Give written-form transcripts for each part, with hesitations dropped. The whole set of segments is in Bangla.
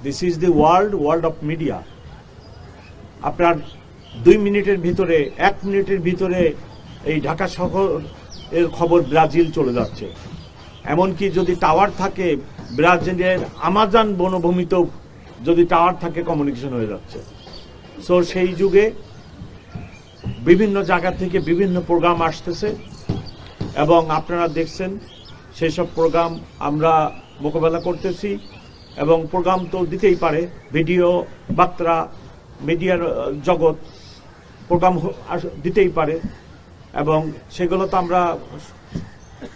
This is the world of media. আপনার 2 মিনিটের ভিতরে 1 মিনিটের ভিতরে এই ঢাকা শহরের খবর ব্রাজিল চলে যাচ্ছে। এমনকি যদি টাওয়ার থাকে, ব্রাজিলের আমাজন বনভূমিতেও যদি টাওয়ার থাকে কমিউনিকেশন হয়ে যাচ্ছে। সো সেই যুগে বিভিন্ন জায়গা থেকে বিভিন্ন প্রোগ্রাম আসতেছে এবং আপনারা দেখছেন সেই সব প্রোগ্রাম আমরা মোকাবেলা করতেছি। এবং প্রোগ্রাম তো দিতেই পারে, ভিডিও বার্তা, মিডিয়ার জগৎ প্রোগ্রাম দিতেই পারে এবং সেগুলো তো আমরা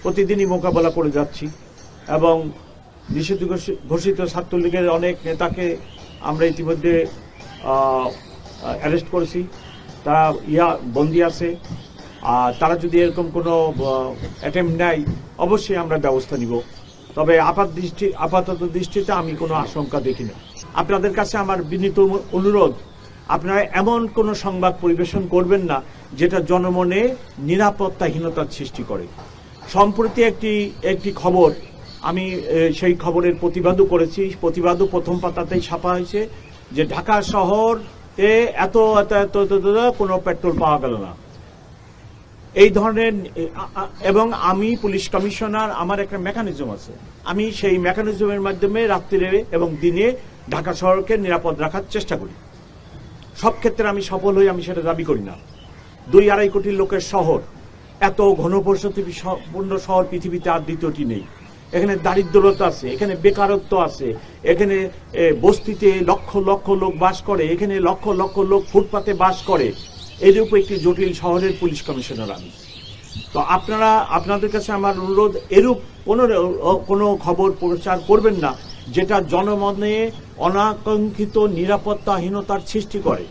প্রতিদিনই মোকাবেলা করে যাচ্ছি। এবং নিষিদ্ধ ঘোষিত ছাত্রলীগের অনেক নেতাকে আমরা ইতিমধ্যে অ্যারেস্ট করেছি, তারা বন্দী আছে। আর তারা যদি এরকম কোনো অ্যাটেম্প্ট নেয় অবশ্যই আমরা ব্যবস্থা নিব। তবে আপাতত দৃষ্টিতে আমি কোনো আশঙ্কা দেখি না। আপনাদের কাছে আমার বিনীত অনুরোধ, আপনারা এমন কোনো সংবাদ পরিবেশন করবেন না যেটা জনমনে নিরাপত্তাহীনতার সৃষ্টি করে। সম্প্রতি একটি খবর, আমি সেই খবরের প্রতিবাদও করেছি, প্রতিবাদও প্রথম পাতাতেই ছাপা হয়েছে যে ঢাকা শহরে এত কোনো পেট্রোল পাওয়া গেল না, এই ধরনের। এবং আমি পুলিশ কমিশনার, আমার একটা মেকানিজম আছে, আমি সেই মেকানিজমের মাধ্যমে রাত্রিরে এবং দিনে ঢাকা শহরকে নিরাপদ রাখার চেষ্টা করি। সব ক্ষেত্রে আমি সফল হই, আমি সেটা দাবি করি না। 2-2.5 কোটি লোকের শহর, এত ঘনবসতিপূর্ণ শহর পৃথিবীতে আর দ্বিতীয়টি নেই। এখানে দারিদ্রতা আছে, এখানে বেকারত্ব আছে, এখানে বস্তিতে লক্ষ লক্ষ লোক বাস করে, এখানে লক্ষ লক্ষ লোক ফুটপাতে বাস করে। এরূপ একটি জটিল শহরের পুলিশ কমিশনার আমি। তো আপনাদের কাছে আমার অনুরোধ, এরূপ কোনো খবর প্রচার করবেন না যেটা জনমনে অনাকাঙ্ক্ষিত নিরাপত্তাহীনতার সৃষ্টি করে।